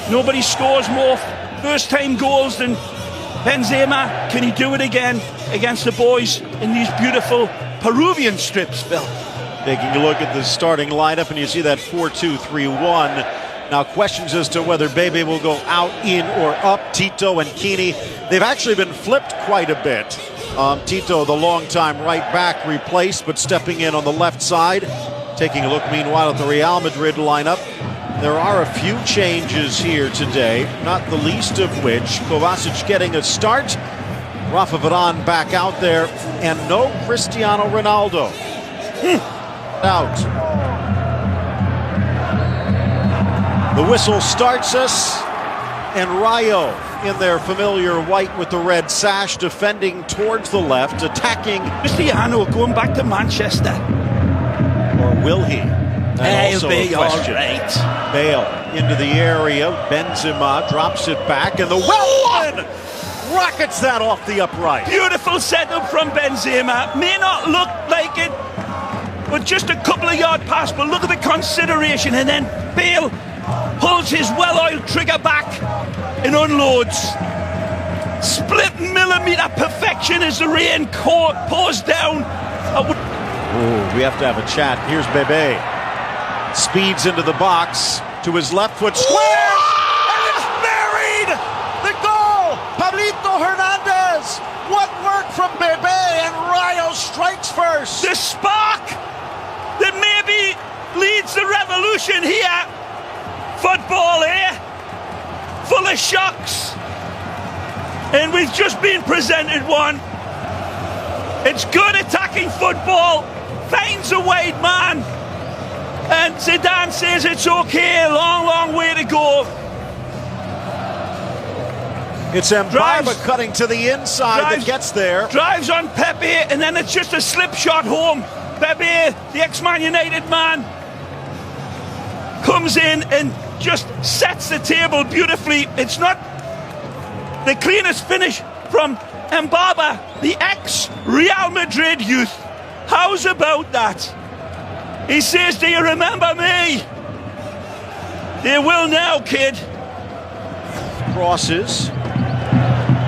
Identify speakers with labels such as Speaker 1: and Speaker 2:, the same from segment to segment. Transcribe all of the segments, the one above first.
Speaker 1: Nobody scores more first-time goals than Benzema. Can he do it again against the boys in these beautiful Peruvian strips, Phil?
Speaker 2: Taking a look at the starting lineup, and you see that 4-2-3-1. Now, questions as to whether Bebe will go out, in, or up. Tito and Kini, they've actually been flipped quite a bit. Tito, the longtime right back, replaced, but stepping in on the left side. Taking a look, meanwhile, at the Real Madrid lineup. There are a few changes here today, not the least of which Kovacic getting a start. Rafa Varane back out there, and no Cristiano Ronaldo. Out. The whistle starts us, and Rayo in their familiar white with the red sash, defending towards the left, attacking.
Speaker 1: Cristiano going back to Manchester.
Speaker 2: Or will he?
Speaker 1: He'll be all right.
Speaker 2: Bale into the area. Benzema drops it back, and the Welshman rockets that off the upright.
Speaker 1: Beautiful setup from Benzema. May not look like it, but just a couple of yard pass. But look at the consideration, and then Bale pulls his well-oiled trigger back and unloads. Split millimeter perfection as the rain pours down.
Speaker 2: We have to have a chat. Here's Bebe. Speeds into the box to his left foot. Square! And it's buried! The goal! Pablito Hernandez! What work from Bebe, and Rayo strikes first.
Speaker 1: The spark that maybe leads the revolution here. Football here, full of shocks. And we've just been presented one. It's good attacking football, finds a wide man. And Zidane says it's okay, long, long way to go.
Speaker 2: It's Mbappe cutting to the inside that gets there.
Speaker 1: Drives on Pepe, and then it's just a slip shot home. Pepe, the ex-Man United man, comes in and just sets the table beautifully. It's not the cleanest finish from Mbappe, the ex-Real Madrid youth. How's about that? He says, do you remember me? They will now, kid.
Speaker 2: Crosses.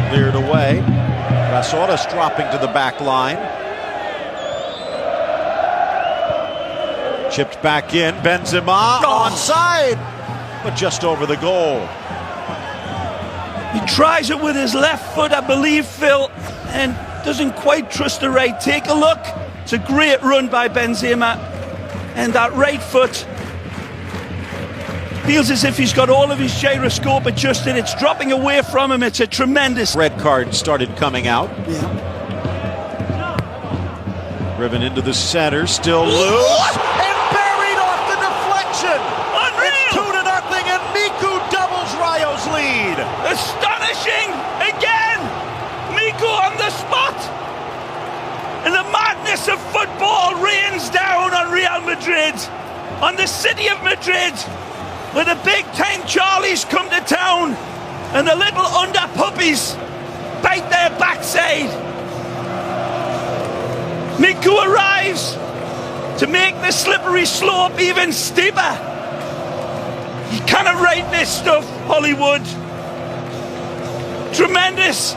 Speaker 2: Cleared away. Rasotas dropping to the back line. Chipped back in. Benzema onside, but just over the goal.
Speaker 1: He tries it with his left foot, I believe, Phil, and doesn't quite trust the right. Take a look. It's a great run by Benzema. And that right foot feels as if he's got all of his gyroscope adjusted. It's dropping away from him. It's a tremendous...
Speaker 2: Red card started coming out.
Speaker 1: Yeah.
Speaker 2: Driven into the center, still loose. And buried off the deflection.
Speaker 1: Unreal.
Speaker 2: It's 2-0, and Miku doubles Rayo's lead.
Speaker 1: Astonishing again. Miku on the spot. And the madness of football rains down on Real Madrid, on the city of Madrid, where the big-time Charlies come to town and the little under-puppies bite their backside. Miku arrives to make the slippery slope even steeper. You cannot write this stuff, Hollywood. Tremendous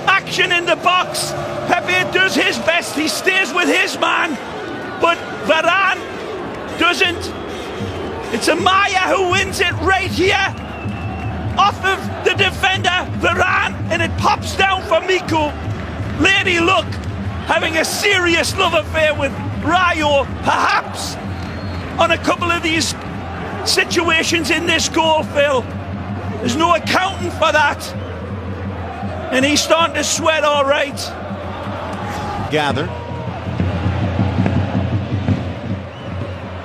Speaker 1: action in the box. Pepe does his best, he stays with his man, but Varane doesn't. It's Amaya who wins it right here, off of the defender, Varane, and it pops down for Miku. Lady Luck having a serious love affair with Rayo, perhaps, on a couple of these situations in this goal, Phil. There's no accounting for that. And he's starting to sweat all right.
Speaker 2: Gather.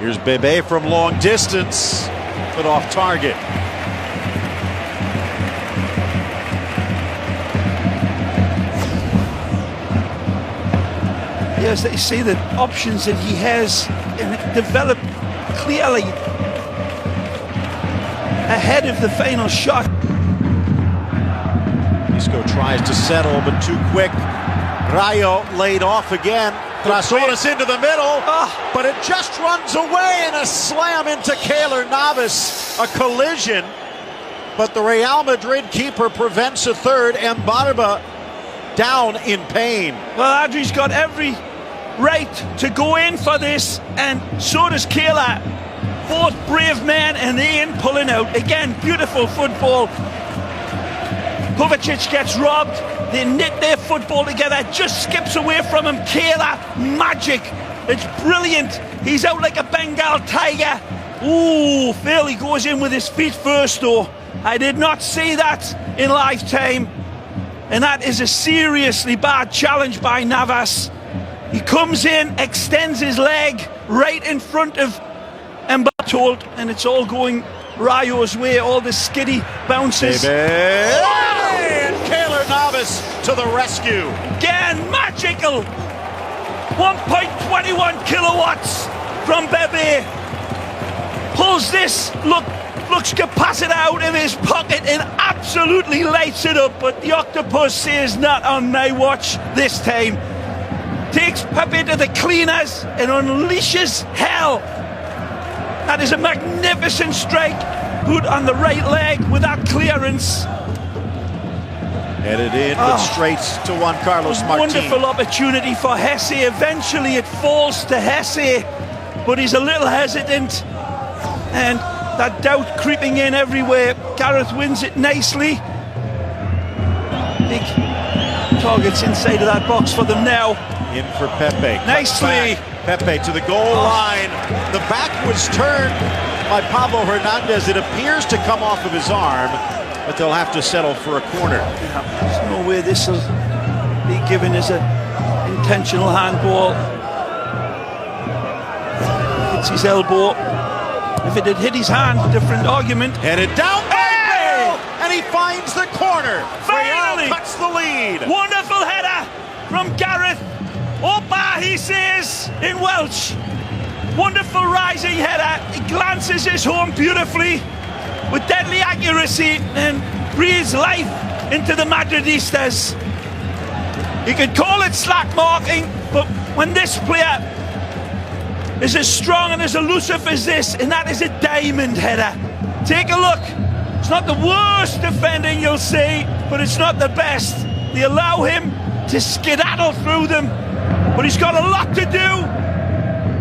Speaker 2: Here's Bebe from long distance, but off target.
Speaker 1: Yes, they see the options that he has and develop clearly ahead of the final shot.
Speaker 2: Isco tries to settle, but too quick. Rayo laid off again. Trasoras into the middle, but it just runs away and a slam into Keylor Navas. A collision, but the Real Madrid keeper prevents a third. And Barba down in pain.
Speaker 1: Well, Adri's got every right to go in for this, and so does Keylor. Both brave men, and they ain't pulling out. Again, beautiful football. Kovacic gets robbed. They knit their football together. Just skips away from him. Keylor, magic. It's brilliant. He's out like a Bengal tiger. Ooh, Phil, he goes in with his feet first, though. I did not see that in lifetime. And that is a seriously bad challenge by Navas. He comes in, extends his leg right in front of Mbartold, and it's all going Rayo's way. All the skiddy bounces.
Speaker 2: And Keylor Navas to the rescue.
Speaker 1: Again, magical. 1.21 kilowatts from Bebe. Pulls this, looks capacitor out of his pocket and absolutely lights it up. But the octopus says, not on my watch this time. Takes Pepe to the cleaners and unleashes hell. That is a magnificent strike. Put on the right leg without clearance.
Speaker 2: Headed in, but straight to Juan Carlos Martin.
Speaker 1: Wonderful opportunity for Hesse. Eventually it falls to Hesse, but he's a little hesitant. And that doubt creeping in everywhere. Gareth wins it nicely. Big targets inside of that box for them now.
Speaker 2: In for Pepe.
Speaker 1: Nicely.
Speaker 2: Pepe to the goal line. The back was turned by Pablo Hernandez. It appears to come off of his arm, but they'll have to settle for a corner.
Speaker 1: Yeah, there's no way this will be given as an intentional handball. Hits his elbow. If it had hit his hand, different argument.
Speaker 2: Headed down by Bale, and he finds the corner.
Speaker 1: Finally!
Speaker 2: Real cuts the lead.
Speaker 1: Wonderful header from Gareth. Opa, he says in Welsh. Wonderful rising header. He glances his home beautifully with deadly accuracy and breathes life into the Madridistas. You could call it slack marking, but when this player is as strong and as elusive as this, and that is a diamond header. Take a look. It's not the worst defending you'll see, but it's not the best. They allow him to skedaddle through them, but he's got a lot to do,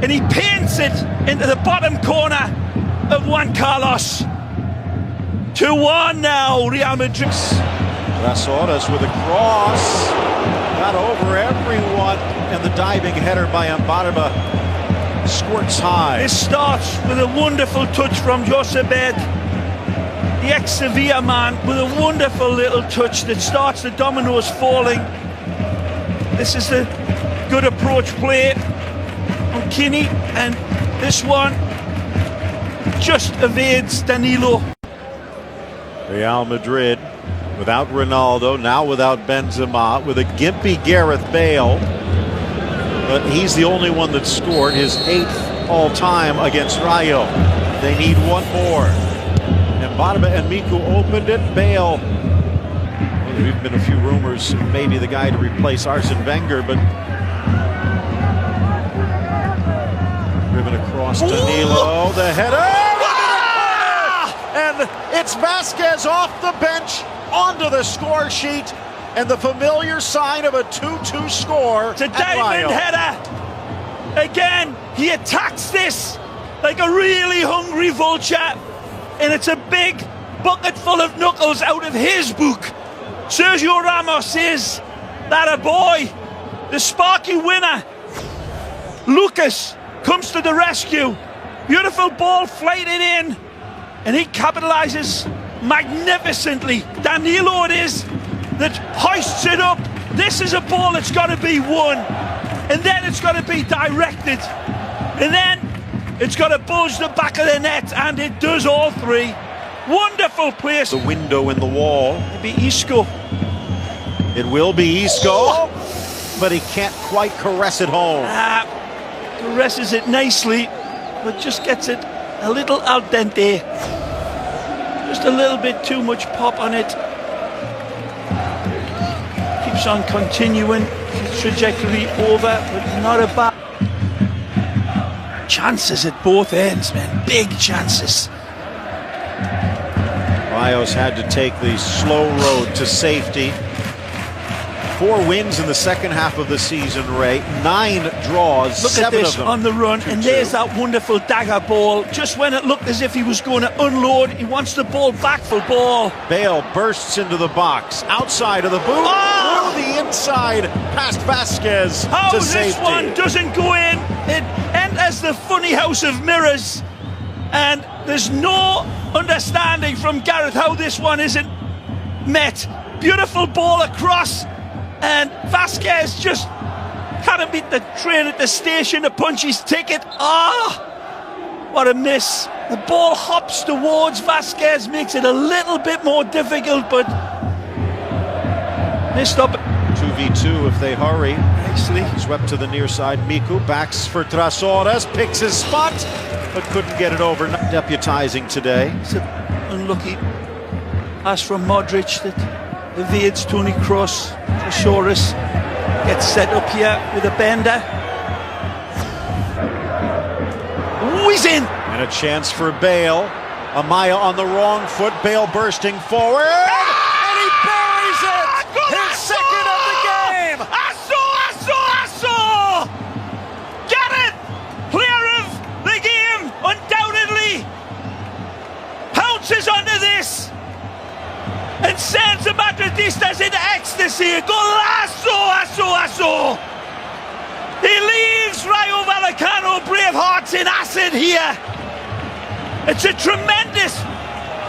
Speaker 1: and he paints it into the bottom corner of Juan Carlos. 2-1 now, Real Madrid.
Speaker 2: Trasoras with a cross. Got over everyone, and the diving header by Mbarba squirts high.
Speaker 1: This starts with a wonderful touch from Josebed, the ex-Sevilla man, with a wonderful little touch that starts the dominoes falling. This is the good approach play from Kinney, and this one just evades Danilo.
Speaker 2: Real Madrid without Ronaldo, now without Benzema, with a gimpy Gareth Bale. But he's the only one that scored, his 8th all-time against Rayo. They need one more. And Barba and Miku opened it. Bale, well, there have been a few rumors, maybe the guy to replace Arsene Wenger, but driven across Danilo, the header! And it's Vasquez off the bench onto the score sheet. And the familiar sign of a 2-2 score.
Speaker 1: It's a diamond header. Again, he attacks this like a really hungry vulture. And it's a big bucket full of knuckles out of his book. Sergio Ramos is that a boy. The sparky winner. Lucas comes to the rescue. Beautiful ball flighted in. And he capitalizes magnificently. Danilo it is that hoists it up. This is a ball that's got to be won, and then it's got to be directed, and then it's got to bulge the back of the net, and it does all three. Wonderful place.
Speaker 2: The window in the wall.
Speaker 1: Maybe Isco.
Speaker 2: It will be Isco, but he can't quite caress it home.
Speaker 1: Caresses it nicely, but just gets it a little al dente. Just a little bit too much pop on it. On continuing. trajectory over, but not a bad. Chances at both ends, man. Big chances.
Speaker 2: Rayo's had to take the slow road to safety. 4 wins in the second half of the season, Ray. 9 draws.
Speaker 1: Look at this on the run,
Speaker 2: 2-2.
Speaker 1: and there's that wonderful dagger ball. Just when it looked as if he was going to unload, he wants the ball back for ball.
Speaker 2: Bale bursts into the box, outside of the boot,
Speaker 1: Oh!
Speaker 2: through the inside, past Vasquez
Speaker 1: How
Speaker 2: to
Speaker 1: this
Speaker 2: safety.
Speaker 1: one doesn't go in, it enters the funny house of mirrors, and there's no understanding from Gareth how this one isn't met. Beautiful ball across, and Vasquez just can't beat the train at the station to punch his ticket. What a miss. The ball hops towards Vasquez, makes it a little bit more difficult, but missed up.
Speaker 2: 2v2 if they hurry.
Speaker 1: Nicely.
Speaker 2: Swept to the near side. Miku backs for Trasores, picks his spot, but couldn't get it over. Not deputizing today.
Speaker 1: It's an unlucky pass from Modric that evades Tony Kroos. Trasores gets set up here with a bender. Ooh, he's in!
Speaker 2: And a chance for Bale. Amaya on the wrong foot. Bale bursting forward. And he buries it! His second of the game!
Speaker 1: I saw! Gareth, player of the game, undoubtedly, pounces onto this and sends the Madridistas into ecstasy. Golazo! He leaves Rayo Vallecano Bravehearts in acid here. It's a tremendous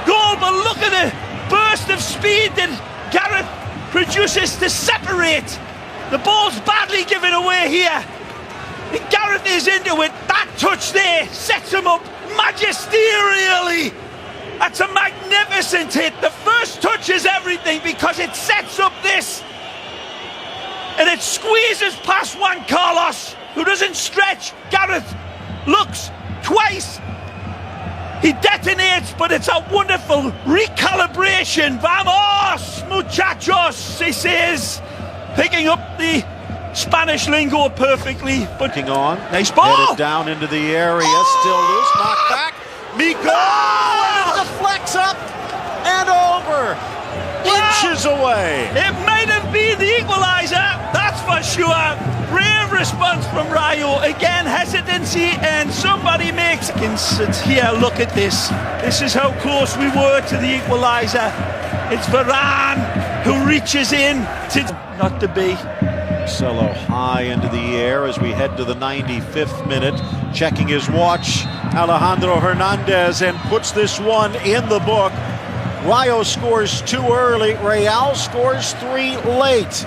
Speaker 1: goal, but look at the burst of speed that Gareth produces to separate. The ball's badly given away here. And Gareth is into it. That touch there sets him up magisterially. That's a magnificent hit. The first touch is everything because it sets up this. And it squeezes past Juan Carlos, who doesn't stretch. Gareth looks twice. He detonates, but it's a wonderful recalibration. Vamos, muchachos, he says, picking up the Spanish lingo perfectly. But
Speaker 2: on.
Speaker 1: Nice ball.
Speaker 2: Headed down into the area, still loose, knocked back. Miko! And it deflects up and over. Inches away.
Speaker 1: It might have been the equaliser, that's for sure. Brave response from Rayo. Again, hesitancy, and somebody makes it here. Look at this. This is how close we were to the equaliser. It's Varane who reaches in to not to be.
Speaker 2: Marcelo high into the air as we head to the 95th minute. Checking his watch, Alejandro Hernandez, and puts this one in the book. Rayo scores 2 early, Real scores 3 late.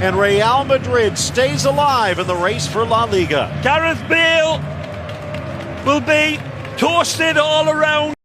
Speaker 2: And Real Madrid stays alive in the race for La Liga.
Speaker 1: Gareth Bale will be toasted all around.